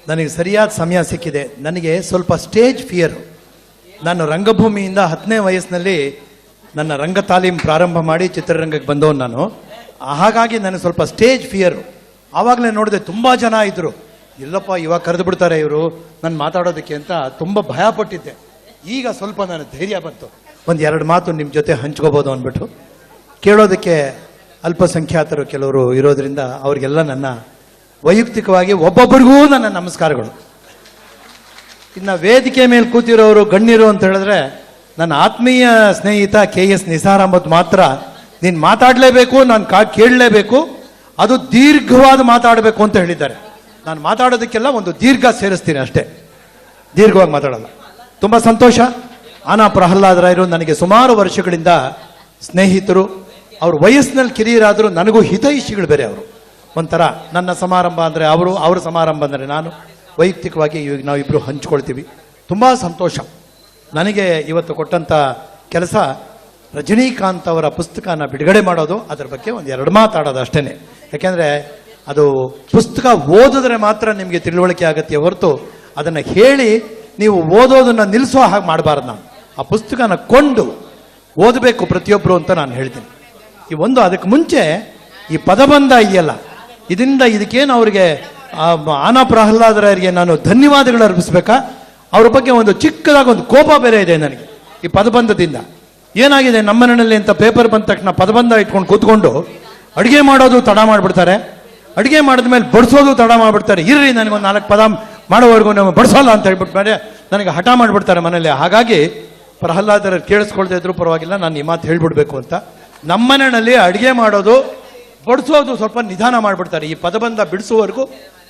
ನನಗೆ ಸರಿಯಾದ ಸಮಯ ಸಿಕ್ಕಿದೆ. ನನಗೆ ಸ್ವಲ್ಪ ಸ್ಟೇಜ್ ಫಿಯರ್. ನಾನು ರಂಗಭೂಮಿಯಿಂದ 10ನೇ ವಯಸ್ಸಿನಲ್ಲಿ ನನ್ನ ರಂಗ ತಾಲೀಮ್ ಪ್ರಾರಂಭ ಮಾಡಿ ಚಿತ್ರರಂಗಕ್ಕೆ ಬಂದವನು ನಾನು. ಹಾಗಾಗಿ ನನಗೆ ಸ್ವಲ್ಪ ಸ್ಟೇಜ್ ಫಿಯರ್. ಆವಾಗಲೇ ನೋಡಿದೆ ತುಂಬ ಜನ ಇದ್ದರು. ಇಲ್ಲಪ್ಪ ಇವಾಗ ಕರೆದು ಬಿಡ್ತಾರೆ ಇವರು ನಾನು ಮಾತಾಡೋದಕ್ಕೆ ಅಂತ ತುಂಬ ಭಯಪಟ್ಟಿದ್ದೆ. ಈಗ ಸ್ವಲ್ಪ ನನಗೆ ಧೈರ್ಯ ಬಂತು, ಒಂದು 2 ಮಾತು ನಿಮ್ಮ ಜೊತೆ ಹಂಚ್ಕೋಬೋದು ಅಂದ್ಬಿಟ್ಟು. ಕೇಳೋದಕ್ಕೆ ಅಲ್ಪಸಂಖ್ಯಾತರು ಕೆಲವರು ಇರೋದ್ರಿಂದ ಅವರಿಗೆಲ್ಲ ನನ್ನ ವೈಯಕ್ತಿಕವಾಗಿ ಒಬ್ಬೊಬ್ಬರಿಗೂ ನನ್ನ ನಮಸ್ಕಾರಗಳು. ಇನ್ನು ವೇದಿಕೆ ಮೇಲೆ ಕೂತಿರೋರು ಗಣ್ಯರು ಅಂತ ಹೇಳಿದ್ರೆ ನನ್ನ ಆತ್ಮೀಯ ಸ್ನೇಹಿತ KS ನಿಸಾರ್ ಅಹಮದ್ ಮಾತ್ರ ನೀನು ಮಾತಾಡಲೇಬೇಕು, ನಾನು ಕೇಳಲೇಬೇಕು, ಅದು ದೀರ್ಘವಾದ ಮಾತಾಡಬೇಕು ಅಂತ ಹೇಳಿದ್ದಾರೆ. ನಾನು ಮಾತಾಡೋದಕ್ಕೆಲ್ಲ ಒಂದು ದೀರ್ಘ ಸೇರಿಸ್ತೀನಿ ಅಷ್ಟೇ, ದೀರ್ಘವಾಗಿ ಮಾತಾಡಲ್ಲ. ತುಂಬ ಸಂತೋಷ. ಆನಾ ಪ್ರಹ್ಲಾದ್ ರಾಯರು ನನಗೆ ಸುಮಾರು ವರ್ಷಗಳಿಂದ ಸ್ನೇಹಿತರು. ಅವ್ರ ವಯಸ್ಸಿನಲ್ಲಿ ಕಿರಿಯರಾದರೂ ನನಗೂ ಹಿತೈಷಿಗಳು ಬೇರೆ. ಅವರು ಒಂಥರ ನನ್ನ ಸಮಾರಂಭ ಅಂದರೆ ಅವರು, ಅವ್ರ ಸಮಾರಂಭ ಅಂದರೆ ನಾನು. ವೈಯಕ್ತಿಕವಾಗಿ ಇವಾಗ ನಾವಿಬ್ಬರು ಹಂಚ್ಕೊಳ್ತೀವಿ. ತುಂಬ ಸಂತೋಷ. ನನಗೆ ಇವತ್ತು ಕೊಟ್ಟಂಥ ಕೆಲಸ ರಜನೀಕಾಂತ್ ಅವರ ಪುಸ್ತಕನ ಬಿಡುಗಡೆ ಮಾಡೋದು, ಅದರ ಬಗ್ಗೆ ಒಂದು 2 ಮಾತಾಡೋದು ಅಷ್ಟೇ. ಯಾಕೆಂದರೆ ಅದು ಪುಸ್ತಕ ಓದಿದ್ರೆ ಮಾತ್ರ ನಿಮಗೆ ತಿಳುವಳಿಕೆ ಆಗುತ್ತೆ ಹೊರತು ಅದನ್ನು ಹೇಳಿ ನೀವು ಓದೋದನ್ನು ನಿಲ್ಲಿಸೋ ಹಾಗೆ ಮಾಡಬಾರ್ದು. ನಾನು ಆ ಪುಸ್ತಕನ ಕೊಂಡು ಓದಬೇಕು ಪ್ರತಿಯೊಬ್ಬರು ಅಂತ ನಾನು ಹೇಳ್ತೀನಿ. ಈ ಒಂದು ಅದಕ್ಕೆ ಮುಂಚೆ ಈ ಪದಬಂಧ ಇದೆಯಲ್ಲ, ಇದಕ್ಕೇನು ಅವರಿಗೆ ಆನಾ ಪ್ರಹ್ಲಾದ್ ರಾಯರಿಗೆ ನಾನು ಧನ್ಯವಾದಗಳು ಅರ್ಪಿಸ್ಬೇಕಾ? ಅವ್ರ ಬಗ್ಗೆ ಒಂದು ಚಿಕ್ಕದಾಗಿ ಒಂದು ಕೋಪ ಬೇರೆ ಇದೆ ನನಗೆ ಈ ಪದಬಂಧದಿಂದ. ಏನಾಗಿದೆ ನಮ್ಮ ಮನೆಯಲ್ಲಿ ಅಂತ ಪೇಪರ್ ಬಂದ ತಕ್ಷಣ ಪದಬಂಧ ಇಟ್ಕೊಂಡು ಕೂತ್ಕೊಂಡು ಅಡುಗೆ ಮಾಡೋದು ತಡ ಮಾಡಿಬಿಡ್ತಾರೆ, ಅಡುಗೆ ಮಾಡಿದ್ಮೇಲೆ ಬಡಿಸೋದು ತಡ ಮಾಡಿಬಿಡ್ತಾರೆ. ಇರ್ರಿ ನನಗೊಂದು 4 ಪದ ಮಾಡೋವರೆಗೂ ನಾವು ಬಡಿಸೋಲ್ಲ ಅಂತ ಹೇಳ್ಬಿಟ್ಟು ಬೇರೆ ನನಗೆ ಹಠ ಮಾಡಿಬಿಡ್ತಾರೆ ಮನೇಲಿ. ಹಾಗಾಗಿ ಪ್ರಹ್ಲಾದರ ಕೇಳಿಸ್ಕೊಳ್ತಾ ಇದ್ರು ಪರವಾಗಿಲ್ಲ, ನಾನು ಈ ಮಾತು ಹೇಳ್ಬಿಡ್ಬೇಕು ಅಂತ. ನಮ್ಮ ಮನೆಯಲ್ಲಿ ಅಡುಗೆ ಮಾಡೋದು ಬಡಿಸೋದು ಸ್ವಲ್ಪ ನಿಧಾನ ಮಾಡಿಬಿಡ್ತಾರೆ. ಈ ಪದಬಂಧ ಬಿಡಿಸುವವರೆಗೂ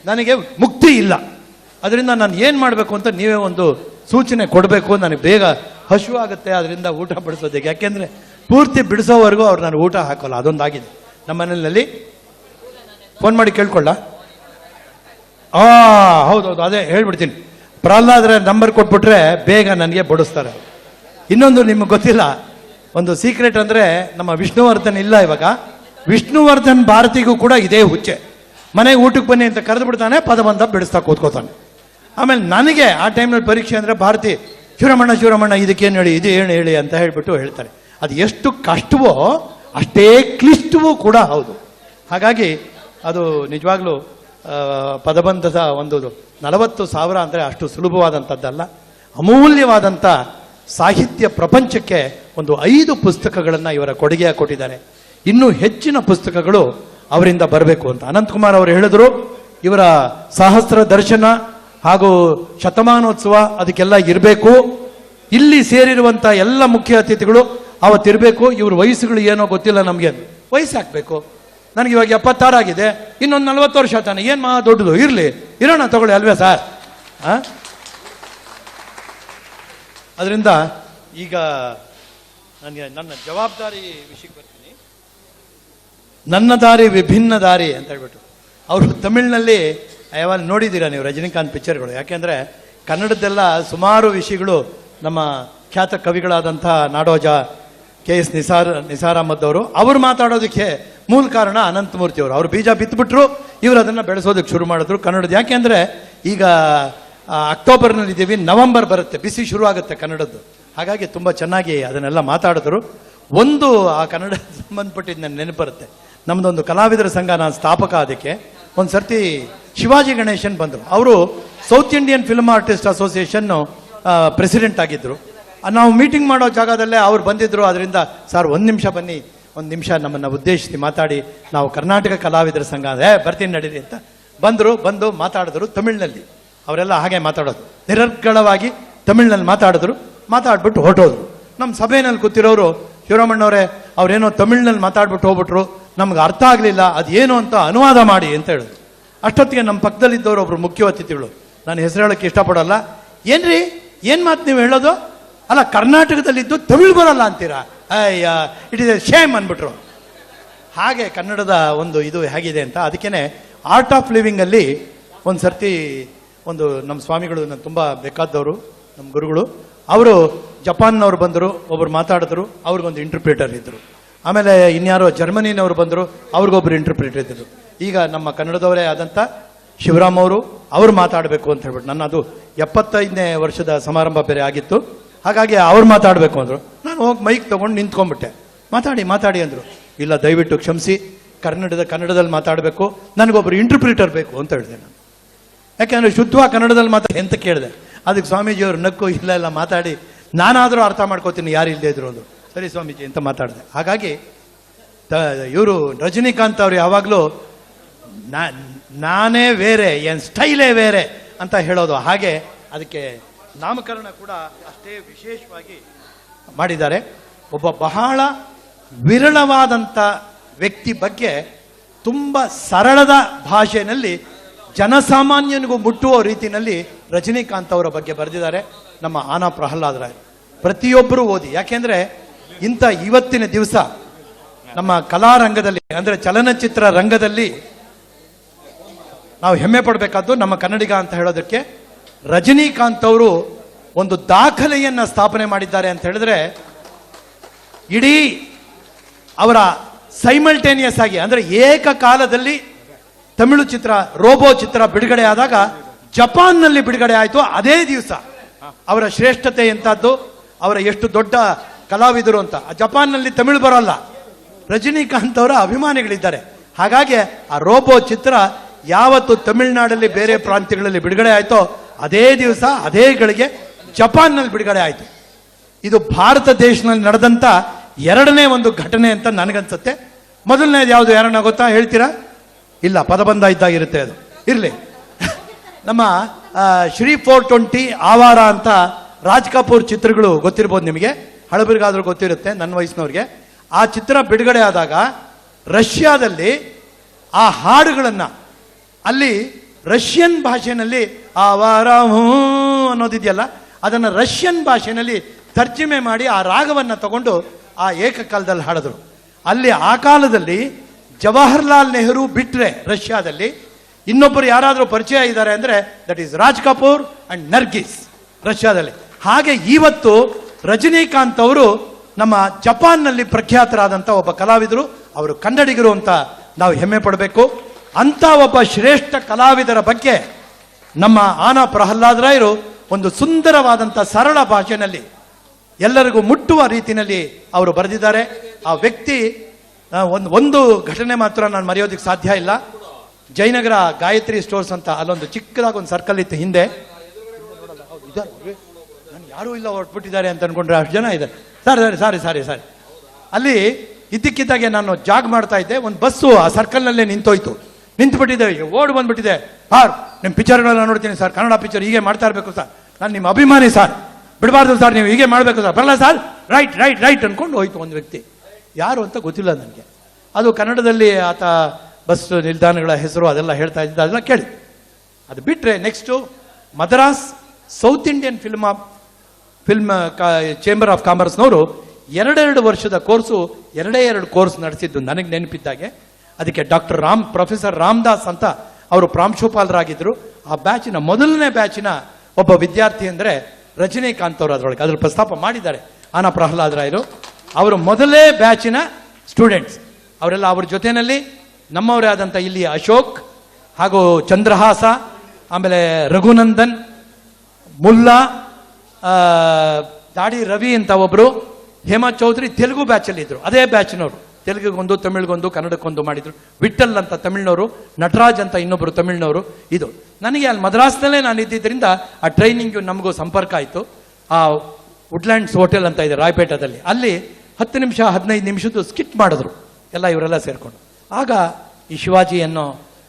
ನನಗೆ ಮುಕ್ತಿ ಇಲ್ಲ. ಅದರಿಂದ ನಾನು ಏನು ಮಾಡಬೇಕು ಅಂತ ನೀವೇ ಒಂದು ಸೂಚನೆ ಕೊಡಬೇಕು. ನನಗೆ ಬೇಗ ಹಸಿವು ಆಗುತ್ತೆ, ಅದರಿಂದ ಊಟ ಬಡಿಸೋದಕ್ಕೆ. ಯಾಕೆಂದರೆ ಪೂರ್ತಿ ಬಿಡಿಸೋವರೆಗೂ ಅವ್ರು ನಾನು ಊಟ ಹಾಕೋಲ್ಲ. ಅದೊಂದಾಗಿದೆ ನಮ್ಮ ಮನೆಯಲ್ಲಿ. ಫೋನ್ ಮಾಡಿ ಕೇಳ್ಕೊಳ್ಳ. ಹೌದೌದು, ಅದೇ ಹೇಳ್ಬಿಡ್ತೀನಿ. ಪ್ರಹ್ಲಾದ್ರ ನಂಬರ್ ಕೊಟ್ಬಿಟ್ರೆ ಬೇಗ ನನಗೆ ಬಡಿಸ್ತಾರೆ. ಇನ್ನೊಂದು ನಿಮಗೆ ಗೊತ್ತಿಲ್ಲ, ಒಂದು ಸೀಕ್ರೆಟ್ ಅಂದರೆ ನಮ್ಮ ವಿಷ್ಣುವರ್ಧನ್ ಇಲ್ಲ ಇವಾಗ. ವಿಷ್ಣುವರ್ಧನ್ ಭಾರತಿಗೂ ಕೂಡ ಇದೇ ಹುಚ್ಚೆ. ಮನೆಗೆ ಊಟಕ್ಕೆ ಬನ್ನಿ ಅಂತ ಕರೆದು ಬಿಡ್ತಾನೆ, ಪದಬಂಧ ಬಿಡಿಸ್ತಾ ಕೂತ್ಕೋತಾನೆ. ಆಮೇಲೆ ನನಗೆ ಆ ಟೈಮ್ನಲ್ಲಿ ಪರೀಕ್ಷೆ ಅಂದರೆ ಭಾರತಿ ಶಿವರಮಣ್ಣ ಇದಕ್ಕೇನು ಹೇಳಿ, ಇದು ಏನು ಹೇಳಿ ಅಂತ ಹೇಳ್ಬಿಟ್ಟು ಹೇಳ್ತಾರೆ. ಅದು ಎಷ್ಟು ಕಷ್ಟವೋ ಅಷ್ಟೇ ಕ್ಲಿಷ್ಟವೂ ಕೂಡ ಹೌದು. ಹಾಗಾಗಿ ಅದು ನಿಜವಾಗ್ಲೂ ಪದಬಂಧದ ಒಂದು 40,000 ಅಂದರೆ ಅಷ್ಟು ಸುಲಭವಾದಂಥದ್ದಲ್ಲ. ಅಮೂಲ್ಯವಾದಂಥ ಸಾಹಿತ್ಯ ಪ್ರಪಂಚಕ್ಕೆ ಒಂದು 5 ಪುಸ್ತಕಗಳನ್ನು ಇವರ ಕೊಡುಗೆಯಾಗಿ ಕೊಟ್ಟಿದ್ದಾರೆ. ಇನ್ನೂ ಹೆಚ್ಚಿನ ಪುಸ್ತಕಗಳು ಅವರಿಂದ ಬರಬೇಕು ಅಂತ ಅನಂತಕುಮಾರ್ ಅವರು ಹೇಳಿದ್ರು. ಇವರ ಸಹಸ್ರ ದರ್ಶನ ಹಾಗೂ ಶತಮಾನೋತ್ಸವ ಅದಕ್ಕೆಲ್ಲ ಇರಬೇಕು. ಇಲ್ಲಿ ಸೇರಿರುವಂಥ ಎಲ್ಲ ಮುಖ್ಯ ಅತಿಥಿಗಳು ಅವತ್ತಿರಬೇಕು. ಇವ್ರ ವಯಸ್ಸುಗಳು ಏನೋ ಗೊತ್ತಿಲ್ಲ ನಮಗೆ. ವಯಸ್ಸು ಹಾಕಬೇಕು. ನನಗೆ ಇವಾಗ 76 ಆಗಿದೆ, ಇನ್ನೊಂದು 40 ವರ್ಷ ತಾನೆ, ಏನು ದೊಡ್ಡದು, ಇರಲಿ ಇರೋಣ ತಗೊಳ್ಳಿ ಅಲ್ವೇ ಸರ್? ಅದರಿಂದ ಈಗ ನನಗೆ ನನ್ನ ಜವಾಬ್ದಾರಿ ವಿಷಯಕ್ಕೆ ಬರ್ತೀನಿ. ನನ್ನ ದಾರಿ ವಿಭಿನ್ನ ದಾರಿ ಅಂತ ಹೇಳ್ಬಿಟ್ಟು ಅವರು ತಮಿಳಿನಲ್ಲಿ ಯಾವಾಗ ನೋಡಿದ್ದೀರಾ ನೀವು ರಜನಿಕಾಂತ್ ಪಿಕ್ಚರ್ಗಳು? ಯಾಕೆಂದರೆ ಕನ್ನಡದ್ದೆಲ್ಲ ಸುಮಾರು ವಿಷಯಗಳು ನಮ್ಮ ಖ್ಯಾತ ಕವಿಗಳಾದಂಥ ನಾಡೋಜ KS ನಿಸಾರ್ ಅಹಮದ್ ಅವರು ಮಾತಾಡೋದಕ್ಕೆ ಮೂಲ ಕಾರಣ ಅನಂತಮೂರ್ತಿ ಅವರು. ಅವರು ಬೀಜ ಬಿತ್ತುಬಿಟ್ರು, ಇವರು ಅದನ್ನು ಬೆಳೆಸೋದಕ್ಕೆ ಶುರು ಮಾಡಿದ್ರು ಕನ್ನಡದ. ಯಾಕೆಂದರೆ ಈಗ ಅಕ್ಟೋಬರ್ನಲ್ಲಿದ್ದೀವಿ, ನವೆಂಬರ್ ಬರುತ್ತೆ, ಬಿಸಿ ಶುರು ಆಗುತ್ತೆ ಕನ್ನಡದ್ದು. ಹಾಗಾಗಿ ತುಂಬ ಚೆನ್ನಾಗಿ ಅದನ್ನೆಲ್ಲ ಮಾತಾಡಿದ್ರು. ಒಂದು ಆ ಕನ್ನಡ ಸಂಬಂಧಪಟ್ಟಿದ್ದು ನನ್ನ ನೆನಪು ಬರುತ್ತೆ. ನಮ್ಮದೊಂದು ಕಲಾವಿದರ ಸಂಘ, ನಾನು ಸ್ಥಾಪಕ. ಅದಕ್ಕೆ ಒಂದು ಸರ್ತಿ ಶಿವಾಜಿ ಗಣೇಶನ್ ಬಂದರು. ಅವರು south Indian film artist association president ಆಗಿದ್ದರು. ನಾವು ಮೀಟಿಂಗ್ ಮಾಡೋ ಜಾಗದಲ್ಲೇ ಅವ್ರು ಬಂದಿದ್ದರು. ಅದರಿಂದ ಸರ್ 1 ನಿಮಿಷ ಬನ್ನಿ, 1 ನಿಮಿಷ ನಮ್ಮನ್ನು ಉದ್ದೇಶಿಸಿ ಮಾತಾಡಿ, ನಾವು ಕರ್ನಾಟಕ ಕಲಾವಿದರ ಸಂಘ ಬರ್ತೀನಿ ನಡೀರಿ ಅಂತ ಬಂದು ಮಾತಾಡಿದ್ರು ತಮಿಳಿನಲ್ಲಿ. ಅವರೆಲ್ಲ ಹಾಗೆ ಮಾತಾಡೋದು, ನಿರರ್ಗಳವಾಗಿ ತಮಿಳಿನಲ್ಲಿ ಮಾತಾಡ್ಬಿಟ್ಟು ಹೊರಟೋದ್ರು. ನಮ್ಮ ಸಭೆಯಲ್ಲಿ ಕೂತಿರೋರು ಶಿವರಾಮಣ್ಣವರೇ ಅವರೇನೋ ತಮಿಳಿನಲ್ಲಿ ಮಾತಾಡ್ಬಿಟ್ಟು ಹೋಗ್ಬಿಟ್ರು, ನಮ್ಗೆ ಅರ್ಥ ಆಗಲಿಲ್ಲ, ಅದೇನು ಅಂತ ಅನುವಾದ ಮಾಡಿ ಅಂತ ಹೇಳಿದ್ರು. ಅಷ್ಟೊತ್ತಿಗೆ ನಮ್ಮ ಪಕ್ಕದಲ್ಲಿದ್ದವರು ಒಬ್ರು ಮುಖ್ಯ ಅತಿಥಿಗಳು, ನಾನು ಹೆಸರು ಹೇಳೋಕ್ಕೆ ಇಷ್ಟಪಡಲ್ಲ, ಏನ್ರಿ ಏನು ಮಾತು ನೀವು ಹೇಳೋದು, ಅಲ್ಲ ಕರ್ನಾಟಕದಲ್ಲಿದ್ದು ತಮಿಳು ಬರಲ್ಲ ಅಂತೀರಾ, ಅಯ್ಯ ಇಟ್ ಇಸ್ ಎ ಶೇಮ್ ಅಂದ್ಬಿಟ್ರು. ಹಾಗೆ ಕನ್ನಡದ ಒಂದು ಇದು ಹೇಗಿದೆ ಅಂತ. ಅದಕ್ಕೇ ಆರ್ಟ್ ಆಫ್ ಲಿವಿಂಗಲ್ಲಿ ಒಂದು ಸರ್ತಿ ಒಂದು ನಮ್ಮ ಸ್ವಾಮಿಗಳು ನಾನು ತುಂಬ ಬೇಕಾದವರು, ನಮ್ಮ ಗುರುಗಳು, ಅವರು ಜಪಾನ್ನವ್ರು ಬಂದರು, ಒಬ್ಬರು ಮಾತಾಡಿದ್ರು, ಅವ್ರಿಗೊಂದು ಇಂಟರ್ಪ್ರಿಟರ್ ಇದ್ದರು. ಆಮೇಲೆ ಇನ್ಯಾರೋ ಜರ್ಮನಿನವರು ಬಂದರು, ಅವ್ರಿಗೊಬ್ರು ಇಂಟರ್ಪ್ರಿಟರ್ ಇದ್ದರು. ಈಗ ನಮ್ಮ ಕನ್ನಡದವರೇ ಆದಂಥ ಶಿವರಾಮ್ ಅವರು ಮಾತಾಡಬೇಕು ಅಂತ ಹೇಳ್ಬಿಟ್ಟು, ನನ್ನ ಅದು 75ನೇ ವರ್ಷದ ಸಮಾರಂಭ ಬೇರೆ ಆಗಿತ್ತು. ಹಾಗಾಗಿ ಅವ್ರು ಮಾತಾಡಬೇಕು ಅಂದರು. ನಾನು ಹೋಗಿ ಮೈಕ್ ತೊಗೊಂಡು ನಿಂತ್ಕೊಂಡ್ಬಿಟ್ಟೆ. ಮಾತಾಡಿ ಅಂದರು. ಇಲ್ಲ, ದಯವಿಟ್ಟು ಕ್ಷಮಿಸಿ, ಕನ್ನಡದಲ್ಲಿ ಮಾತಾಡಬೇಕು, ನನಗೊಬ್ಬರು ಇಂಟರ್ಪ್ರಿಟರ್ ಬೇಕು ಅಂತ ಹೇಳಿದೆ ನಾನು. ಯಾಕೆಂದರೆ ಶುದ್ಧವಾಗಿ ಕನ್ನಡದಲ್ಲಿ ಮಾತಾಡಿ ಅಂತ ಕೇಳಿದೆ. ಅದಕ್ಕೆ ಸ್ವಾಮೀಜಿಯವರು ನಕ್ಕು, ಇಲ್ಲ ಮಾತಾಡಿ, ನಾನಾದರೂ ಅರ್ಥ ಮಾಡ್ಕೋತೀನಿ ಯಾರು ಇಲ್ಲದೆ ಇದ್ರು ಅಂದರು. ಸರಿ ಸ್ವಾಮೀಜಿ ಅಂತ ಮಾತಾಡಿದೆ. ಹಾಗಾಗಿ ಇವರು ರಜನಿಕಾಂತ್ ಅವರು ಯಾವಾಗಲೂ ನಾನೇ ಬೇರೆ, ಏನು ಸ್ಟೈಲೇ ಬೇರೆ ಅಂತ ಹೇಳೋದು. ಹಾಗೆ ಅದಕ್ಕೆ ನಾಮಕರಣ ಕೂಡ ಅಷ್ಟೇ ವಿಶೇಷವಾಗಿ ಮಾಡಿದ್ದಾರೆ. ಒಬ್ಬ ಬಹಳ ವಿರಳವಾದಂಥ ವ್ಯಕ್ತಿ ಬಗ್ಗೆ ತುಂಬ ಸರಳದ ಭಾಷೆಯಲ್ಲಿ ಜನಸಾಮಾನ್ಯನಿಗೂ ಮುಟ್ಟುವ ರೀತಿಯಲ್ಲಿ ರಜನಿಕಾಂತ್ ಅವರ ಬಗ್ಗೆ ಬರೆದಿದ್ದಾರೆ ನಮ್ಮ ಆನಾ ಪ್ರಹ್ಲಾದ್ ರಾಯ್. ಪ್ರತಿಯೊಬ್ಬರೂ ಓದಿ. ಯಾಕೆಂದರೆ ಇವತ್ತಿನ ದಿವಸ ನಮ್ಮ ಕಲಾರಂಗದಲ್ಲಿ, ಅಂದರೆ ಚಲನಚಿತ್ರ ರಂಗದಲ್ಲಿ ನಾವು ಹೆಮ್ಮೆ ಪಡಬೇಕಾದ್ದು ನಮ್ಮ ಕನ್ನಡಿಗ ಅಂತ ಹೇಳೋದಕ್ಕೆ ರಜನಿಕಾಂತ್ ಅವರು ಒಂದು ದಾಖಲೆಯನ್ನು ಸ್ಥಾಪನೆ ಮಾಡಿದ್ದಾರೆ ಅಂತ ಹೇಳಿದ್ರೆ, ಇಡೀ ಅವರ ಸೈಮಲ್ಟೇನಿಯಸ್ ಆಗಿ, ಅಂದರೆ ಏಕಕಾಲದಲ್ಲಿ ತಮಿಳು ಚಿತ್ರ ರೋಬೋ ಚಿತ್ರ ಬಿಡುಗಡೆ ಆದಾಗ ಜಪಾನ್ನಲ್ಲಿ ಬಿಡುಗಡೆ ಆಯಿತು. ಅದೇ ದಿವಸ ಅವರ ಶ್ರೇಷ್ಠತೆ ಎಂಥದ್ದು, ಅವರ ಎಷ್ಟು ದೊಡ್ಡ ಕಲಾವಿದರು ಅಂತ. ಜಪಾನ್ನಲ್ಲಿ ತಮಿಳು ಬರೋಲ್ಲ, ರಜನಿಕಾಂತ್ ಅವರ ಅಭಿಮಾನಿಗಳಿದ್ದಾರೆ. ಹಾಗಾಗಿ ಆ ರೋಬೋ ಚಿತ್ರ ಯಾವತ್ತು ತಮಿಳುನಾಡಲ್ಲಿ ಬೇರೆ ಪ್ರಾಂತ್ಯಗಳಲ್ಲಿ ಬಿಡುಗಡೆ ಆಯಿತೋ ಅದೇ ದಿವಸ ಅದೇ ಗಳಿಗೆ ಜಪಾನ್ನಲ್ಲಿ ಬಿಡುಗಡೆ ಆಯಿತು. ಇದು ಭಾರತ ದೇಶದಲ್ಲಿ ನಡೆದಂಥ ಎರಡನೇ ಒಂದು ಘಟನೆ ಅಂತ ನನಗನ್ಸುತ್ತೆ. ಮೊದಲನೇದು ಯಾವುದು, ಯಾರನ್ನ ಗೊತ್ತಾ, ಹೇಳ್ತೀರಾ? ಇಲ್ಲ, ಪದಬಂಧ ಇದ್ದಾಗಿರುತ್ತೆ ಅದು. ಇರಲಿ, ನಮ್ಮ ಶ್ರೀ 420 ಆವಾರ ಅಂತ ರಾಜ್ ಕಪೂರ್ ಚಿತ್ರಗಳು ಗೊತ್ತಿರ್ಬೋದು ನಿಮಗೆ, ಹಳಬರಿಗಾದ್ರೂ ಗೊತ್ತಿರುತ್ತೆ, ನನ್ನ ವಯಸ್ಸಿನವ್ರಿಗೆ. ಆ ಚಿತ್ರ ಬಿಡುಗಡೆ ಆದಾಗ ರಷ್ಯಾದಲ್ಲಿ ಆ ಹಾಡುಗಳನ್ನು ಅಲ್ಲಿ ರಷ್ಯನ್ ಭಾಷೆಯಲ್ಲಿ ಆವಾರ ಅನ್ನೋದಿದೆಯಲ್ಲ, ಅದನ್ನು ರಷ್ಯನ್ ಭಾಷೆಯಲ್ಲಿ ತರ್ಜಮೆ ಮಾಡಿ ಆ ರಾಗವನ್ನು ತಗೊಂಡು ಆ ಏಕಕಾಲದಲ್ಲಿ ಹಾಡಿದ್ರು. ಅಲ್ಲಿ ಆ ಕಾಲದಲ್ಲಿ ಜವಾಹರ್ಲಾಲ್ ನೆಹರು ಬಿಟ್ಟರೆ ರಷ್ಯಾದಲ್ಲಿ ಇನ್ನೊಬ್ಬರು ಯಾರಾದರೂ ಪರಿಚಯ ಇದ್ದಾರೆ ಅಂದರೆ that is Raj Kapoor and Nargis ರಷ್ಯಾದಲ್ಲಿ. ಹಾಗೆ ಇವತ್ತು ರಜನಿಕಾಂತ್ ಅವರು ನಮ್ಮ ಜಪಾನ್ನಲ್ಲಿ ಪ್ರಖ್ಯಾತರಾದಂಥ ಒಬ್ಬ ಕಲಾವಿದರು, ಅವರು ಕನ್ನಡಿಗರು ಅಂತ ನಾವು ಹೆಮ್ಮೆ ಪಡಬೇಕು. ಅಂಥ ಒಬ್ಬ ಶ್ರೇಷ್ಠ ಕಲಾವಿದರ ಬಗ್ಗೆ ನಮ್ಮ ಆನಾ ಪ್ರಹ್ಲಾದ್ ರಾಯರು ಒಂದು ಸುಂದರವಾದಂಥ ಸರಳ ಭಾಷೆಯಲ್ಲಿ ಎಲ್ಲರಿಗೂ ಮುಟ್ಟುವ ರೀತಿಯಲ್ಲಿ ಅವರು ಬರೆದಿದ್ದಾರೆ. ಆ ವ್ಯಕ್ತಿ ಒಂದು ಘಟನೆ ಮಾತ್ರ ನಾನು ಮರೆಯೋದಕ್ಕೆ ಸಾಧ್ಯ ಇಲ್ಲ. ಜಯನಗರ ಗಾಯತ್ರಿ ಸ್ಟೋರ್ಸ್ ಅಂತ ಅಲ್ಲೊಂದು ಚಿಕ್ಕದಾಗಿ ಒಂದು ಸರ್ಕಲ್ ಇತ್ತು ಹಿಂದೆ. ನಾನು ಯಾರೂ ಇಲ್ಲ, ಹೊರಟ್ಬಿಟ್ಟಿದ್ದಾರೆ ಅಂತ ಅನ್ಕೊಂಡ್ರೆ ಅಷ್ಟು ಜನ ಇದೆ. ಸಾರಿ ಅಲ್ಲಿ ಇದ್ದಕ್ಕಿದ್ದಾಗೆ ನಾನು ಜಾಗ್ ಮಾಡ್ತಾ ಇದ್ದೆ, ಒಂದು ಬಸ್ಸು ಆ ಸರ್ಕಲ್ನಲ್ಲೇ ನಿಂತುಬಿಟ್ಟಿದೆ, ಓಡ್ ಬಂದ್ಬಿಟ್ಟಿದೆ. ಸರ್, ನಿಮ್ಮ ಪಿಕ್ಚರ್ಗಳನ್ನ ನೋಡ್ತೀನಿ ಸರ್, ಕನ್ನಡ ಪಿಕ್ಚರ್ ಹೀಗೆ ಮಾಡ್ತಾ ಇರಬೇಕು ಸರ್, ನಾನು ನಿಮ್ಮ ಅಭಿಮಾನಿ ಸರ್, ಬಿಡಬಾರ್ದು ಸರ್, ನೀವು ಹೀಗೆ ಮಾಡಬೇಕು ಸರ್, ಬರಲ್ಲ ಸರ್, ರೈಟ್ ಅನ್ಕೊಂಡು ಹೋಯ್ತು ಒಂದು ವ್ಯಕ್ತಿ. ಯಾರು ಅಂತ ಗೊತ್ತಿಲ್ಲ ನನಗೆ. ಅದು ಕನ್ನಡದಲ್ಲಿ ಆತ ಬಸ್ ನಿಲ್ದಾಣಗಳ ಹೆಸರು ಅದೆಲ್ಲ ಹೇಳ್ತಾ ಇದ್ದ, ಅದೆಲ್ಲ ಕೇಳಿ. ಅದು ಬಿಟ್ಟರೆ next Madras South Indian Film Chamber of ಕಾಮರ್ಸ್ನವರು 2 ವರ್ಷದ ಕೋರ್ಸು 2 ಕೋರ್ಸ್ ನಡೆಸಿದ್ದು ನನಗೆ ನೆನಪಿದ್ದಾಗೆ. ಅದಕ್ಕೆ ಪ್ರೊಫೆಸರ್ ರಾಮದಾಸ್ ಅಂತ ಅವರು ಪ್ರಾಂಶುಪಾಲರಾಗಿದ್ದರು. ಆ ಬ್ಯಾಚಿನ ಮೊದಲನೇ ಬ್ಯಾಚಿನ ಒಬ್ಬ ವಿದ್ಯಾರ್ಥಿ ಅಂದರೆ ರಜನಿಕಾಂತ್ ಅವರು ಅದ್ರಲ್ಲಿ ಪ್ರಸ್ತಾಪ ಮಾಡಿದ್ದಾರೆ. ಆನಾ ಪ್ರಹ್ಲಾದ್ ರಾಯರು ಅವರು ಮೊದಲೇ ಬ್ಯಾಚಿನ ಸ್ಟೂಡೆಂಟ್ಸ್. ಅವರೆಲ್ಲ ಅವ್ರ ಜೊತೆಯಲ್ಲಿ ನಮ್ಮವರೇ ಆದಂಥ ಇಲ್ಲಿ ಅಶೋಕ್ ಹಾಗೂ ಚಂದ್ರಹಾಸ, ಆಮೇಲೆ ರಘುನಂದನ್, ಮುಲ್ಲಾ, ದಾಡಿ ರವಿ ಅಂತ ಒಬ್ಬರು, ಹೇಮಾ ಚೌಧರಿ ತೆಲುಗು ಬ್ಯಾಚಲ್ಲಿ ಇದ್ರು. ಅದೇ ಬ್ಯಾಚಿನವರು ತೆಲುಗಿಗೊಂದು, ತಮಿಳ್ಗೊಂದು, ಕನ್ನಡಕ್ಕೊಂದು ಮಾಡಿದ್ರು. ವಿಠಲ್ ಅಂತ ತಮಿಳ್ನವರು, ನಟರಾಜ್ ಅಂತ ಇನ್ನೊಬ್ಬರು ತಮಿಳ್ನವರು. ಇದು ನನಗೆ ಅಲ್ಲಿ ಮದ್ರಾಸ್ನಲ್ಲೇ ನಾನು ಇದ್ದಿದ್ದರಿಂದ ಆ ಟ್ರೈನಿಂಗು ನಮಗೂ ಸಂಪರ್ಕ ಆಯಿತು. ಆ ವುಡ್ಲ್ಯಾಂಡ್ಸ್ ಹೋಟೆಲ್ ಅಂತ ಇದೆ ರಾಯಪೇಟದಲ್ಲಿ, ಅಲ್ಲಿ 10 ನಿಮಿಷ 15 ನಿಮಿಷದ್ದು ಸ್ಕಿಟ್ ಮಾಡಿದ್ರು ಎಲ್ಲ ಇವರೆಲ್ಲ ಸೇರಿಕೊಂಡು. ಆಗ ಈ ಶಿವಾಜಿ ಅನ್ನೋ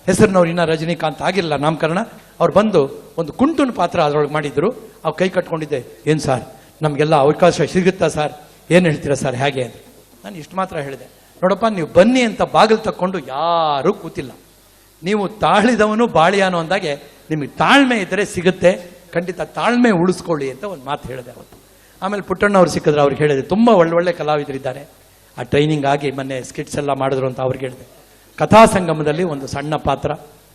ಹೆಸರಿನವ್ರು, ಇನ್ನೂ ರಜನಿಕಾಂತ್ ಆಗಿಲ್ಲ ನಾಮಕರಣ, ಅವ್ರು ಬಂದು ಒಂದು ಕುಂಟುನ ಪಾತ್ರ ಅದರೊಳಗೆ ಮಾಡಿದ್ರು. ಅವ್ರು ಕೈ ಕಟ್ಕೊಂಡಿದ್ದೆ, ಏನು ಸರ್ ನಮಗೆಲ್ಲ ಅವಕಾಶ ಸಿಗುತ್ತಾ ಸರ್, ಏನು ಹೇಳ್ತೀರಾ ಸರ್ ಹೇಗೆ ಅಂತ. ನಾನು ಇಷ್ಟು ಮಾತ್ರ ಹೇಳಿದೆ, ನೋಡಪ್ಪ ನೀವು ಬನ್ನಿ ಅಂತ ಬಾಗಿಲು ತಕ್ಕೊಂಡು ಯಾರೂ ಕೂತಿಲ್ಲ, ನೀವು ತಾಳಿದವನು ಬಾಳಿಯಾನು ಅಂದಾಗೆ ನಿಮಗೆ ತಾಳ್ಮೆ ಇದ್ದರೆ ಸಿಗುತ್ತೆ, ಖಂಡಿತ ತಾಳ್ಮೆ ಉಳಿಸ್ಕೊಳ್ಳಿ ಅಂತ ಒಂದು ಮಾತು ಹೇಳಿದೆ ಅವತ್ತು. ಆಮೇಲೆ ಪುಟ್ಟಣ್ಣವ್ರು ಸಿಕ್ಕಿದ್ರೆ ಅವ್ರಿಗೆ ಹೇಳಿದೆ, ತುಂಬ ಒಳ್ಳೊಳ್ಳೆ ಕಲಾವಿದರಿದ್ದಾರೆ, ಆ ಟ್ರೈನಿಂಗ್ ಆಗಿ ಮೊನ್ನೆ ಸ್ಕಿಟ್ಸ್ ಎಲ್ಲ ಮಾಡಿದ್ರು ಅಂತ ಅವ್ರಿಗೆ ಹೇಳಿದೆ. ಕಥಾ ಸಂಗಮದಲ್ಲಿ ಒಂದು ಸಣ್ಣ ಪಾತ್ರ,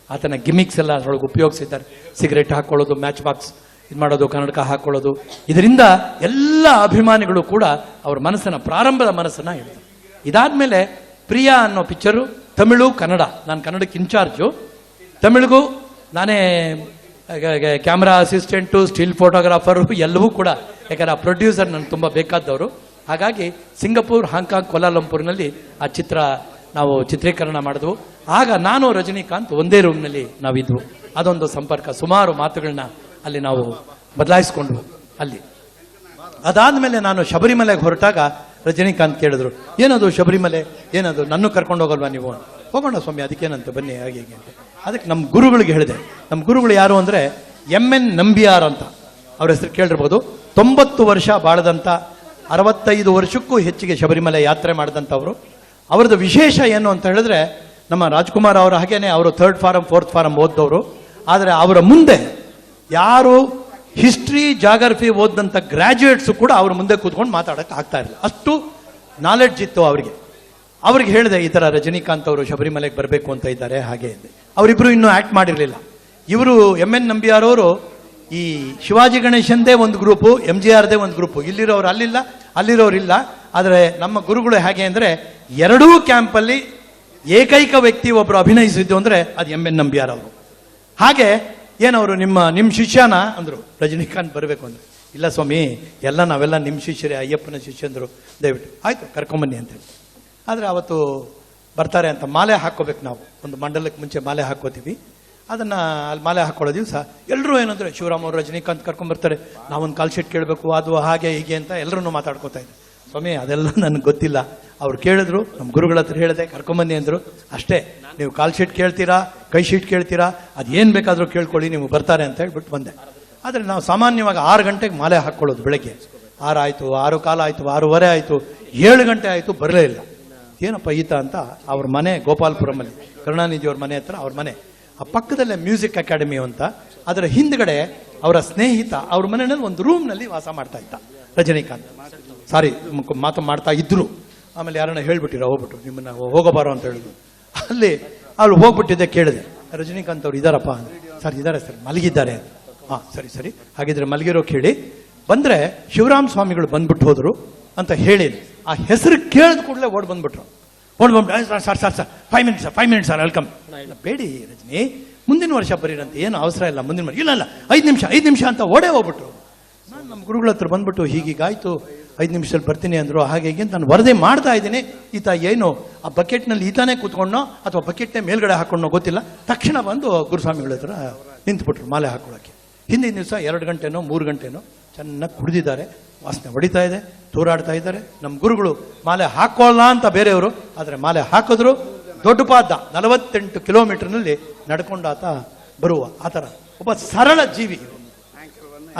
ಆತನ ಗಿಮಿಕ್ಸ್ ಎಲ್ಲ ಅದರೊಳಗೆ ಉಪಯೋಗಿಸಿದ್ದಾರೆ. ಸಿಗರೇಟ್ ಹಾಕ್ಕೊಳ್ಳೋದು, ಮ್ಯಾಚ್ ಬಾಕ್ಸ್ ಇದು ಮಾಡೋದು, ಕನ್ನಡಕ ಹಾಕ್ಕೊಳ್ಳೋದು, ಇದರಿಂದ ಎಲ್ಲ ಅಭಿಮಾನಿಗಳು ಕೂಡ ಅವ್ರ ಪ್ರಾರಂಭದ ಮನಸ್ಸನ್ನು ಹೇಳಿದರು. ಇದಾದಮೇಲೆ ಪ್ರಿಯಾ ಅನ್ನೋ ಪಿಕ್ಚರು ತಮಿಳು ಕನ್ನಡ, ನಾನು ಕನ್ನಡಕ್ಕೆ ಇನ್ಚಾರ್ಜು, ತಮಿಳಿಗೂ ನಾನೇ ಕ್ಯಾಮ್ರಾ ಅಸಿಸ್ಟೆಂಟು, ಸ್ಟಿಲ್ ಫೋಟೋಗ್ರಾಫರು ಎಲ್ಲವೂ ಕೂಡ. ಯಾಕಂದರೆ ಆ ಪ್ರೊಡ್ಯೂಸರ್ ನನಗೆ ತುಂಬ ಬೇಕಾದವರು. ಹಾಗಾಗಿ ಸಿಂಗಪೂರ್, ಹಾಂಗ್ಕಾಂಗ್, ಕೋಲಾಲಂಪುರ್ನಲ್ಲಿ ಆ ಚಿತ್ರ ನಾವು ಚಿತ್ರೀಕರಣ ಮಾಡಿದ್ವು. ಆಗ ನಾನು ರಜನಿಕಾಂತ್ ಒಂದೇ ರೂಮ್ನಲ್ಲಿ ನಾವಿದ್ವು. ಅದೊಂದು ಸಂಪರ್ಕ, ಸುಮಾರು ಮಾತುಗಳನ್ನ ಅಲ್ಲಿ ನಾವು ಬದಲಾಯಿಸ್ಕೊಂಡ್ವು ಅಲ್ಲಿ. ಅದಾದಮೇಲೆ ನಾನು ಶಬರಿಮಲೆಗೆ ಹೊರಟಾಗ ರಜನಿಕಾಂತ್ ಕೇಳಿದ್ರು, ಏನದು ಶಬರಿಮಲೆ, ಏನದು ನನ್ನ ಕರ್ಕೊಂಡು ಹೋಗಲ್ವಾ ನೀವು? ಹೋಗೋಣ ಸ್ವಾಮಿ, ಅದಕ್ಕೇನಂತೆ, ಬನ್ನಿ, ಹಾಗೆ ಹೀಗೆ ಅಂತ. ಅದಕ್ಕೆ ನಮ್ಮ ಗುರುಗಳಿಗೆ ಹೇಳಿದೆ. ನಮ್ಮ ಗುರುಗಳು ಯಾರು ಅಂದರೆ MN ನಂಬಿಯಾರ್ ಅಂತ, ಅವ್ರ ಹೆಸರು ಕೇಳಿರ್ಬೋದು. 90 ವರ್ಷ ಬಾಳದಂಥ, 65 ವರ್ಷಕ್ಕೂ ಹೆಚ್ಚಿಗೆ ಶಬರಿಮಲೆ ಯಾತ್ರೆ ಮಾಡಿದಂಥವ್ರು. ಅವ್ರದ್ದು ವಿಶೇಷ ಏನು ಅಂತ ಹೇಳಿದ್ರೆ, ನಮ್ಮ ರಾಜ್ಕುಮಾರ್ ಅವರ ಹಾಗೇನೆ ಅವರು 3rd ಫಾರಂ 4th ಫಾರಂ ಓದ್ದವರು. ಆದರೆ ಅವರ ಮುಂದೆ ಯಾರು ಹಿಸ್ಟ್ರಿ, ಜಾಗ್ರಫಿ ಓದಂಥ ಗ್ರ್ಯಾಜುಯೇಟ್ಸು ಕೂಡ ಅವ್ರ ಮುಂದೆ ಕೂತ್ಕೊಂಡು ಮಾತಾಡೋಕ್ಕೆ ಆಗ್ತಾ ಇರಲಿಲ್ಲ, ಅಷ್ಟು ನಾಲೆಡ್ಜ್ ಇತ್ತು ಅವರಿಗೆ. ಅವ್ರಿಗೆ ಹೇಳಿದೆ, ಈ ಥರ ರಜನಿಕಾಂತ್ ಅವರು ಶಬರಿಮಲೆಗೆ ಬರಬೇಕು ಅಂತ ಇದ್ದಾರೆ, ಹಾಗೆ ಇದೆ. ಅವರಿಬ್ಬರು ಇನ್ನೂ ಆ್ಯಕ್ಟ್ ಮಾಡಿರಲಿಲ್ಲ. ಇವರು MN ನಂಬಿಯಾರ್ ಅವರು ಈ ಶಿವಾಜಿ ಗಣೇಶಂದೇ ಒಂದು ಗ್ರೂಪು, MGRದೇ ಒಂದು ಗ್ರೂಪು. ಇಲ್ಲಿರೋರು ಅಲ್ಲಿಲ್ಲ, ಅಲ್ಲಿರೋರು ಇಲ್ಲ. ಆದರೆ ನಮ್ಮ ಗುರುಗಳು ಹೇಗೆ ಅಂದರೆ, ಎರಡೂ ಕ್ಯಾಂಪಲ್ಲಿ ಏಕೈಕ ವ್ಯಕ್ತಿ ಒಬ್ಬರು ಅಭಿನಯಿಸಿದ್ದು ಅಂದರೆ ಅದು MN ನಂಬಿಯಾರ್ ಅವರು. ಹಾಗೆ ಏನವರು ನಿಮ್ಮ ಶಿಷ್ಯನ ಅಂದರು, ರಜನಿಕಾಂತ್ ಬರಬೇಕು ಅಂದರೆ. ಇಲ್ಲ ಸ್ವಾಮಿ, ನಾವೆಲ್ಲ ನಿಮ್ಮ ಶಿಷ್ಯರೇ, ಅಯ್ಯಪ್ಪನ ಶಿಷ್ಯಂದರು, ದಯವಿಟ್ಟು ಆಯಿತು ಕರ್ಕೊಂಬನ್ನಿ ಅಂತೇಳಿ. ಆದರೆ ಅವತ್ತು ಬರ್ತಾರೆ ಅಂತ ಮಾಲೆ ಹಾಕ್ಕೋಬೇಕು ನಾವು. ಒಂದು ಮಂಡಲಕ್ಕೆ ಮುಂಚೆ ಮಾಲೆ ಹಾಕ್ಕೋತೀವಿ. ಅದನ್ನು ಅಲ್ಲಿ ಮಾಲೆ ಹಾಕ್ಕೊಳ್ಳೋ ದಿವಸ ಎಲ್ಲರೂ ಏನಂದರೆ, ಶಿವರಾಮ್ ಅವರು ರಜನಿಕಾಂತ್ ಕರ್ಕೊಂಬರ್ತಾರೆ, ನಾವೊಂದು ಕಾಲ್ ಶೀಟ್ ಕೇಳಬೇಕು, ಅದು ಹಾಗೆ ಹೀಗೆ ಅಂತ ಎಲ್ಲರೂ ಮಾತಾಡ್ಕೋತಾ ಇದ್ದೆ. ಸ್ವಾಮಿ ಅದೆಲ್ಲ ನನಗೆ ಗೊತ್ತಿಲ್ಲ. ಅವ್ರು ಕೇಳಿದ್ರು, ನಮ್ಮ ಗುರುಗಳ ಹತ್ರ ಹೇಳಿದೆ, ಕರ್ಕೊಂಬನ್ನಿ ಅಂದರು. ಅಷ್ಟೇ, ನೀವು ಕಾಲ್ ಶೀಟ್ ಕೇಳ್ತೀರಾ, ಕೈ ಶೀಟ್ ಕೇಳ್ತೀರಾ, ಅದು ಏನು ಬೇಕಾದರೂ ಕೇಳ್ಕೊಳ್ಳಿ, ನೀವು ಬರ್ತಾರೆ ಅಂತ ಹೇಳ್ಬಿಟ್ಟು ಬಂದೆ. ಆದರೆ ನಾವು ಸಾಮಾನ್ಯವಾಗಿ 6 ಗಂಟೆಗೆ ಮಾಲೆ ಹಾಕ್ಕೊಳ್ಳೋದು. ಬೆಳಗ್ಗೆ 6 ಆಯಿತು, 6 ಕಾಲ ಆಯಿತು, 6:15 ಆಯಿತು, 7 ಗಂಟೆ ಆಯಿತು, ಬರಲೇ ಇಲ್ಲ. ಏನಪ್ಪ ಈತ ಅಂತ ಅವ್ರ ಮನೆ ಗೋಪಾಲ್ಪುರಮಲ್ಲಿ, ಕರುಣಾನಿಧಿಯವ್ರ ಮನೆ ಹತ್ರ ಅವ್ರ ಮನೆ. ಆ ಪಕ್ಕದಲ್ಲೇ ಮ್ಯೂಸಿಕ್ ಅಕಾಡೆಮಿ ಅಂತ, ಅದರ ಹಿಂದ್ಗಡೆ ಅವರ ಸ್ನೇಹಿತ ಅವ್ರ ಮನೆಯಲ್ಲಿ ಒಂದು ರೂಮ್ನಲ್ಲಿ ವಾಸ ಮಾಡ್ತಾ ಇದ್ದ ರಜನಿಕಾಂತ್. ಸಾರಿ, ಮಾಡ್ತಾ ಇದ್ರು. ಆಮೇಲೆ ಯಾರನ್ನ ಹೇಳ್ಬಿಟ್ಟಿರ, ಹೋಗ್ಬಿಟ್ರು, ನಿಮ್ಮನ್ನ ಹೋಗಬಾರೋ ಅಂತ ಹೇಳಿದ್ರು. ಅಲ್ಲಿ ಅವ್ಳು ಹೋಗ್ಬಿಟ್ಟಿದ್ದೆ, ಕೇಳಿದೆ, ರಜನಿಕಾಂತ್ ಅವ್ರು ಇದ್ದಾರಪ್ಪ ಅಂದರೆ. ಸರ್ ಇದ್ದಾರೆ ಸರ್, ಮಲಗಿದ್ದಾರೆ. ಹಾಂ ಸರಿ, ಹಾಗಿದ್ರೆ ಮಲಗಿರೋ ಕೇಳಿ, ಬಂದರೆ ಶಿವರಾಮ್ ಸ್ವಾಮಿಗಳು ಬಂದ್ಬಿಟ್ಟು ಹೋದ್ರು ಅಂತ ಹೇಳಿ, ಆ ಹೆಸರು ಕೇಳಿದ ಕೂಡಲೇ ಓಡ್ ಬಂದ್ಬಿಟ್ರು. Sir 5 minutes sir, welcome. ಬೇಡಿ ರಜನಿ, ಮುಂದಿನ ವರ್ಷ ಬರೀರಂತೆ, ಏನು ಅವಸರ ಇಲ್ಲ, ಮುಂದಿನ ವರ್ಷ ಇಲ್ಲ 5 ನಿಮಿಷ ಅಂತ ಓಡೇ ಹೋಗ್ಬಿಟ್ರು. ನಾನು ನಮ್ಮ ಗುರುಗಳ ಹತ್ರ ಬಂದ್ಬಿಟ್ಟು, ಹೀಗೀಗಾಯ್ತು, 5 ನಿಮಿಷದಲ್ಲಿ ಬರ್ತೀನಿ ಅಂದರು. ಹಾಗೆ ಹೀಗೆ ನಾನು ವರದಿ ಮಾಡ್ತಾ ಇದ್ದೀನಿ. ಈತ ಏನು ಆ ಬಕೆಟ್ನಲ್ಲಿ ಈತಾನೇ ಕೂತ್ಕೊಂಡೋ ಅಥವಾ ಬಕೆಟ್ನೇ ಮೇಲ್ಗಡೆ ಹಾಕೊಂಡೋ ಗೊತ್ತಿಲ್ಲ. ತಕ್ಷಣ ಬಂದು ಗುರುಸ್ವಾಮಿಗಳ ಹತ್ರ ನಿಂತ್ಬಿಟ್ರು ಮಾಲೆ ಹಾಕೊಳ್ಳೋಕ್ಕೆ. ಹಿಂದಿನ ದಿವಸ 2 ಗಂಟೆನೋ 3 ಗಂಟೆನೋ ಚೆನ್ನಾಗಿ ಕುಡಿದಿದ್ದಾರೆ, ವಾಸನೆ ಹೊಡಿತಾ ಇದೆ, ತೂರಾಡ್ತಾ ಇದ್ದಾರೆ. ನಮ್ಮ ಗುರುಗಳು ಮಾಲೆ ಹಾಕೊಳ್ಳ ಅಂತ ಬೇರೆಯವರು, ಆದರೆ ಮಾಲೆ ಹಾಕಿದ್ರು. ದೊಡ್ಡ ಪಾದ 48 ಕಿಲೋಮೀಟರ್ನಲ್ಲಿ ನಡ್ಕೊಂಡು ಆತ ಬರುವ, ಆ ಥರ ಒಬ್ಬ ಸರಳ ಜೀವಿ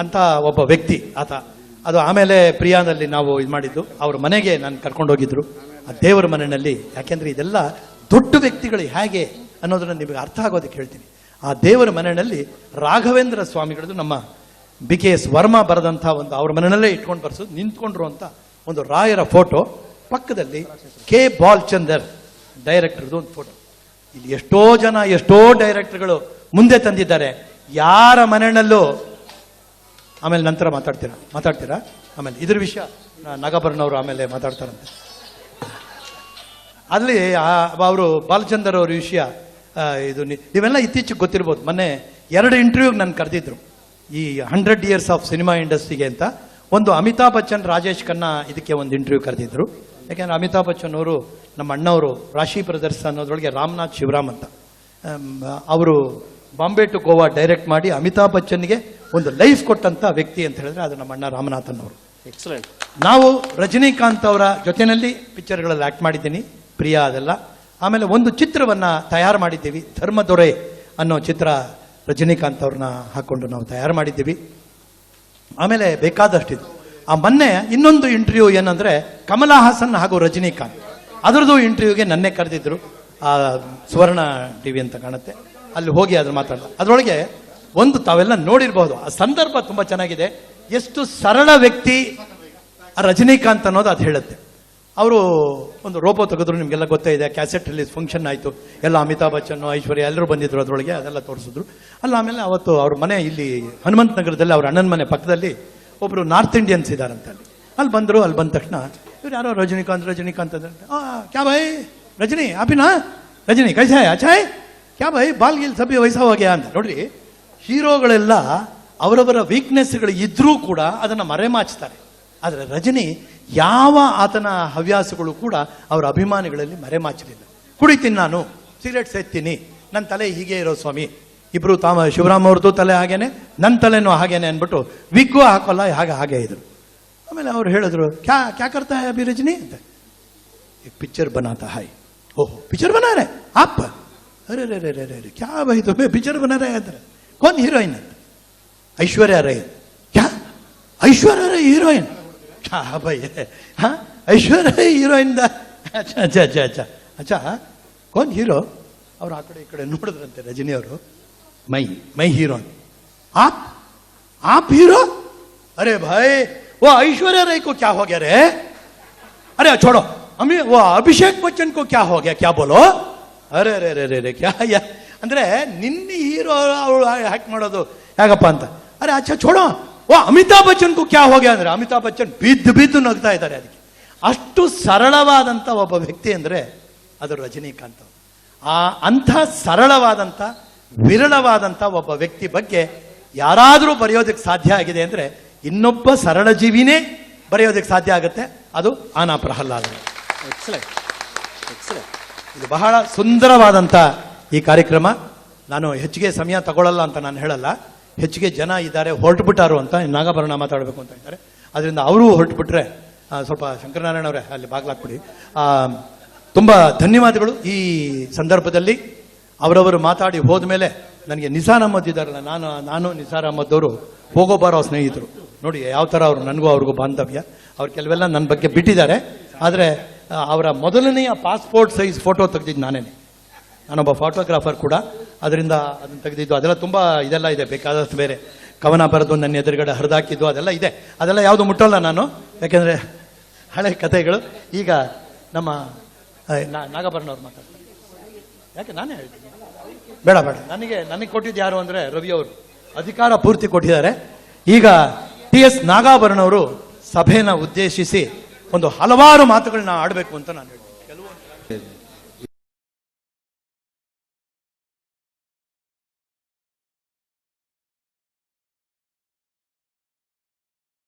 ಅಂತ ಒಬ್ಬ ವ್ಯಕ್ತಿ ಆತ. ಅದು ಆಮೇಲೆ ಪ್ರಿಯಾದಲ್ಲಿ ನಾವು ಇದು ಮಾಡಿದ್ದು, ಅವ್ರ ಮನೆಗೆ ನಾನು ಕರ್ಕೊಂಡು ಹೋಗಿದ್ರು, ಆ ದೇವರ ಮನೆಯಲ್ಲಿ. ಯಾಕೆಂದರೆ ಇದೆಲ್ಲ ದೊಡ್ಡ ವ್ಯಕ್ತಿಗಳು ಹೇಗೆ ಅನ್ನೋದನ್ನು ನಿಮಗೆ ಅರ್ಥ ಆಗೋದಕ್ಕೆ ಹೇಳ್ತೀನಿ. ಆ ದೇವರ ಮನೆಯಲ್ಲಿ ರಾಘವೇಂದ್ರ ಸ್ವಾಮಿಗಳದ್ದು, ನಮ್ಮ BKS ವರ್ಮಾ ಬರೆದಂಥ ಒಂದು, ಅವ್ರ ಮನೆಯಲ್ಲೇ ಇಟ್ಕೊಂಡು ಬರ್ಸೋದು, ನಿಂತ್ಕೊಂಡ್ರು ಅಂತ ಒಂದು ರಾಯರ ಫೋಟೋ. ಪಕ್ಕದಲ್ಲಿ K. ಬಾಲ್ಚಂದರ್ ಡೈರೆಕ್ಟರ್ದು ಒಂದು ಫೋಟೋ. ಇಲ್ಲಿ ಎಷ್ಟೋ ಜನ, ಎಷ್ಟೋ ಡೈರೆಕ್ಟರ್ಗಳು ಮುಂದೆ ತಂದಿದ್ದಾರೆ. ಯಾರ ಮನೆಯಲ್ಲೂ, ಆಮೇಲೆ ನಂತರ ಮಾತಾಡ್ತೀರಾ ಆಮೇಲೆ ಇದ್ರ ವಿಷಯ ನಾಗಾಭರಣವರು ಆಮೇಲೆ ಮಾತಾಡ್ತಾರಂತೆ. ಅಲ್ಲಿ ಅವರು ಬಾಲಚಂದರ್ ಅವ್ರ ವಿಷಯ ಇದು ನೀವೆಲ್ಲ ಇತ್ತೀಚೆಗೆ ಗೊತ್ತಿರ್ಬೋದು. ಮೊನ್ನೆ 2 ಇಂಟರ್ವ್ಯೂಗೆ ನಾನು ಕರೆದಿದ್ರು, ಈ 100 years ಆಫ್ ಸಿನಿಮಾ ಇಂಡಸ್ಟ್ರಿಗೆ ಅಂತ. ಒಂದು ಅಮಿತಾಬ್ ಬಚ್ಚನ್, ರಾಜೇಶ್ ಖನ್ನಾ ಇದಕ್ಕೆ ಒಂದು ಇಂಟರ್ವ್ಯೂ ಕರೆದಿದ್ರು. ಯಾಕೆಂದರೆ ಅಮಿತಾಬ್ ಬಚ್ಚನ್ ಅವರು ನಮ್ಮ ಅಣ್ಣವರು ರಾಶಿ ಬ್ರದರ್ಸ್ ಅನ್ನೋದ್ರೊಳಗೆ ರಾಮನಾಥ್ ಶಿವರಾಮ್ ಅಂತ ಅವರು ಬಾಂಬೆ ಟು ಗೋವಾ ಡೈರೆಕ್ಟ್ ಮಾಡಿ ಅಮಿತಾಬ್ ಬಚ್ಚನ್ಗೆ ಒಂದು ಲೈಫ್ ಕೊಟ್ಟಂತ ವ್ಯಕ್ತಿ ಅಂತ ಹೇಳಿದ್ರೆ ಅದು ನಮ್ಮ ಅಣ್ಣ ರಾಮನಾಥನ್ ಅವರು. ಎಕ್ಸಲೆಂಟ್. ನಾವು ರಜನಿಕಾಂತ್ ಅವರ ಜೊತೆಯಲ್ಲಿ ಪಿಕ್ಚರ್ಗಳಲ್ಲಿ ಆಕ್ಟ್ ಮಾಡಿದ್ದೀನಿ, ಪ್ರಿಯಾ ಅದೆಲ್ಲ. ಆಮೇಲೆ ಒಂದು ಚಿತ್ರವನ್ನ ತಯಾರು ಮಾಡಿದ್ದೀವಿ, ಧರ್ಮದೊರೆ ಅನ್ನೋ ಚಿತ್ರ ರಜನಿಕಾಂತ್ ಅವ್ರನ್ನ ಹಾಕೊಂಡು ನಾವು ತಯಾರು ಮಾಡಿದ್ದೀವಿ. ಆಮೇಲೆ ಬೇಕಾದಷ್ಟಿದೆ. ಆ ಮೊನ್ನೆ ಇನ್ನೊಂದು ಇಂಟರ್ವ್ಯೂ ಏನಂದ್ರೆ ಕಮಲಾ ಹಾಸನ್ ಹಾಗೂ ರಜನಿಕಾಂತ್, ಅದರದ್ದು ಇಂಟರ್ವ್ಯೂಗೆ ನನ್ನೇ ಕರೆದಿದ್ರು. ಆ ಸುವರ್ಣ ಟಿವಿ ಅಂತ ಕಾಣುತ್ತೆ, ಅಲ್ಲಿ ಹೋಗಿ ಅದ್ರ ಮಾತಾಡೋದು. ಅದರೊಳಗೆ ಒಂದು ತಾವೆಲ್ಲ ನೋಡಿರ್ಬಹುದು, ಆ ಸಂದರ್ಭ ತುಂಬಾ ಚೆನ್ನಾಗಿದೆ. ಎಷ್ಟು ಸರಳ ವ್ಯಕ್ತಿ ರಜನಿಕಾಂತ್ ಅನ್ನೋದು ಅದು ಹೇಳುತ್ತೆ. ಅವರು ಒಂದು ರೋಬೋ ತೆಗೆದ್ರು, ನಿಮಗೆಲ್ಲ ಗೊತ್ತೇ ಇದೆ. ಕ್ಯಾಸೆಟ್ ರಿಲೀಸ್ ಫಂಕ್ಷನ್ ಆಯಿತು, ಎಲ್ಲ ಅಮಿತಾಬ್ ಬಚ್ಚನ್, ಐಶ್ವರ್ಯ ಎಲ್ಲರೂ ಬಂದಿದ್ರು ಅದರೊಳಗೆ, ಅದೆಲ್ಲ ತೋರಿಸಿದ್ರು. ಅಲ್ಲ ಆಮೇಲೆ ಅವತ್ತು ಅವ್ರ ಮನೆ ಇಲ್ಲಿ ಹನುಮಂತ ನಗರದಲ್ಲಿ, ಅವ್ರ ಅಣ್ಣನ ಮನೆ ಪಕ್ಕದಲ್ಲಿ ಒಬ್ಬರು ನಾರ್ತ್ ಇಂಡಿಯನ್ಸ್ ಇದ್ದಾರಂತೆ. ಅಲ್ಲಿ ಬಂದರು. ಅಲ್ಲಿ ಬಂದ ತಕ್ಷಣ ಇವ್ರು ಯಾರೋ ರಜನಿಕಾಂತ್ ಅಂದ್ರೆ, ಕ್ಯಾ ಭಾಯ್ ರಜನಿ ಆಪಿನಾ, ರಜನಿ ಕೈಸಾ ಹೈ, ಅಚ್ಚಾ ಹೈ, ಕ್ಯಾ ಭೈ ಬಾಲ್ ಗಿಲ್ ಸಭೆ ವಯಸ್ಸ ಹೋಗ್ಯಾ ಅಂತ. ನೋಡ್ರಿ, ಹೀರೋಗಳೆಲ್ಲ ಅವರವರ ವೀಕ್ನೆಸ್ಗಳು ಇದ್ರೂ ಕೂಡ ಅದನ್ನು ಮರೆಮಾಚ್ತಾರೆ. ಆದರೆ ರಜನಿ ಯಾವ ಆತನ ಹವ್ಯಾಸಗಳು ಕೂಡ ಅವರ ಅಭಿಮಾನಿಗಳಲ್ಲಿ ಮರೆಮಾಚಲಿಲ್ಲ. ಕುಡಿತೀನಿ ನಾನು, ಸಿಗರೇಟ್ ಸೇರ್ತೀನಿ, ನನ್ನ ತಲೆ ಹೀಗೆ ಇರೋ ಸ್ವಾಮಿ, ಇಬ್ರು ಶಿವರಾಮ್ ಅವ್ರದ್ದು ತಲೆ ಹಾಗೇನೆ, ನನ್ನ ತಲೆನೂ ಹಾಗೇನೆ ಅಂದ್ಬಿಟ್ಟು ವಿಗ್ಗು ಹಾಕೋಲ್ಲ, ಹಾಗೆ ಇದ್ರು. ಆಮೇಲೆ ಅವ್ರು ಹೇಳಿದ್ರು, ಕ್ಯಾ ಕರ್ತಾ ಹೈ ಅಭಿ ರಜನಿ ಅಂತ. एक पिक्चर बनाता है. ओहो, पिक्चर बना रहे आप? अरे रे रे रे रे क्या भाई, तुम्हें पिक्चर बना रहे हैं? कौन हीरोइन है? ऐश्वर्या राय. क्या ऐश्वर्या राय हीरोइन? क्या भाई है? हाँ, ऐश्वर्या राय हीरोइन दा. अच्छा अच्छा अच्छा अच्छा अच्छा, कौन हीरो? और आ कड़े ನೋಡಿದ್ರಂತೆ ರಜನಿ ಅವರು. ಮೈ हीरो. आप हीरो? अरे भाई, वो ऐश्वर्या राय को क्या हो गया रे? अरे छोड़ो, वो ಅಭಿಷೇಕ್ ಬಚ್ಚನ್ ಕೋ ಕ್ಯಾ ಹೋ ಗ್ಯಾ, ಕ್ಯಾ ಬೋಲೋ? ಅರೆ ರೇ ರೇ ರೇ ಕ್ಯಾ ಯಾ ಅಂದ್ರೆ ನಿನ್ನ ಹೀರೋ ಅವಳು ಹ್ಯಾಕ್ ಮಾಡೋದು ಹೇಗಪ್ಪ ಅಂತ. ಅರೆ ಅಚ್ಚಾ ಛೋಡೋ, ಓ ಅಮಿತಾಬ್ ಬಚ್ಚನ್ ಕೋ ಕ್ಯಾ ಹೋ ಗ್ಯಾ ಅಂದ್ರೆ ಅಮಿತಾಬ್ ಬಚ್ಚನ್ ಬಿದ್ದು ನಗ್ತಾ ಇದ್ದಾರೆ. ಅದಕ್ಕೆ ಅಷ್ಟು ಸರಳವಾದಂಥ ಒಬ್ಬ ವ್ಯಕ್ತಿ ಅಂದರೆ ಅದು ರಜನಿಕಾಂತ್. ಅಂಥ ಸರಳವಾದಂಥ ವಿರಳವಾದಂಥ ಒಬ್ಬ ವ್ಯಕ್ತಿ ಬಗ್ಗೆ ಯಾರಾದರೂ ಬರೆಯೋದಕ್ಕೆ ಸಾಧ್ಯ ಆಗಿದೆ ಅಂದರೆ ಇನ್ನೊಬ್ಬ ಸರಳ ಜೀವಿನೇ ಬರೆಯೋದಕ್ಕೆ ಸಾಧ್ಯ ಆಗುತ್ತೆ, ಅದು ಆನಾ ಪ್ರಹ್ಲಾದ. ಇದು ಬಹಳ ಸುಂದರವಾದಂಥ ಈ ಕಾರ್ಯಕ್ರಮ. ನಾನು ಹೆಚ್ಚಿಗೆ ಸಮಯ ತಗೊಳ್ಳಲ್ಲ ಅಂತ ನಾನು ಹೇಳಲ್ಲ. ಹೆಚ್ಚಿಗೆ ಜನ ಇದ್ದಾರೆ, ಹೊರಟುಬಿಟ್ಟಾರು ಅಂತ ನಾಗಾಭರಣ ಮಾತಾಡಬೇಕು ಅಂತ ಇದ್ದಾರೆ. ಅದರಿಂದ ಅವರು ಹೊರಟುಬಿಟ್ರೆ ಸ್ವಲ್ಪ ಶಂಕರನಾರಾಯಣ ಅವರೇ ಅಲ್ಲಿ ಬಾಗ್ಲಾಕ್ಬಿಡಿ. ತುಂಬ ಧನ್ಯವಾದಗಳು. ಈ ಸಂದರ್ಭದಲ್ಲಿ ಅವರವರು ಮಾತಾಡಿ ಹೋದ್ಮೇಲೆ ನನಗೆ ನಿಸಾರ್ ಅಹಮದ್ ಇದ್ದಾರಲ್ಲ, ನಾನು ನಿಸಾರ್ ಅಹಮದ್ ಅವರು ಹೋಗೋ ಬಾರೋ ಸ್ನೇಹಿತರು. ನೋಡಿ ಯಾವ ಥರ ಅವರು ನನಗೂ ಅವ್ರಿಗೂ ಬಾಂಧವ್ಯ. ಅವ್ರು ಕೆಲವೆಲ್ಲ ನನ್ನ ಬಗ್ಗೆ ಬಿಟ್ಟಿದ್ದಾರೆ. ಆದರೆ ಅವರ ಮೊದಲನೆಯ ಪಾಸ್ಪೋರ್ಟ್ ಸೈಜ್ ಫೋಟೋ ತೆಗೆದಿದ್ದು ನಾನೊಬ್ಬ ಫೋಟೋಗ್ರಾಫರ್ ಕೂಡ. ಅದರಿಂದ ಅದನ್ನು ತೆಗೆದಿದ್ದು ಅದೆಲ್ಲ ತುಂಬ ಇದೆಲ್ಲ ಇದೆ, ಬೇಕಾದಷ್ಟು ಬೇರೆ ಕವನ ಬರೆದು ನನ್ನ ಎದುರುಗಡೆ ಹರಿದಾಕಿದ್ದು ಅದೆಲ್ಲ ಇದೆ. ಅದೆಲ್ಲ ಯಾವುದು ಮುಟ್ಟಲ್ಲ ನಾನು, ಯಾಕೆಂದರೆ ಹಳೆ ಕಥೆಗಳು. ಈಗ ನಮ್ಮ ನಾಗಾಭರಣವ್ರು ಮಾತಾಡ್ತಾರೆ. ಯಾಕೆ ನಾನೇ ಹೇಳ್ತೀನಿ, ಬೇಡ ನನಗೆ ಕೊಟ್ಟಿದ್ದು ಯಾರು ಅಂದರೆ ರವಿ ಅವರು ಅಧಿಕಾರ ಪೂರ್ತಿ ಕೊಟ್ಟಿದ್ದಾರೆ. ಈಗ TS ನಾಗಾಭರಣವರು ಸಭೆಯನ್ನು ಉದ್ದೇಶಿಸಿ ಒಂದು ಹಲವಾರು ಮಾತುಗಳನ್ನ ಆಡಬೇಕು ಅಂತ ನಾನು ಹೇಳ್ತೀನಿ.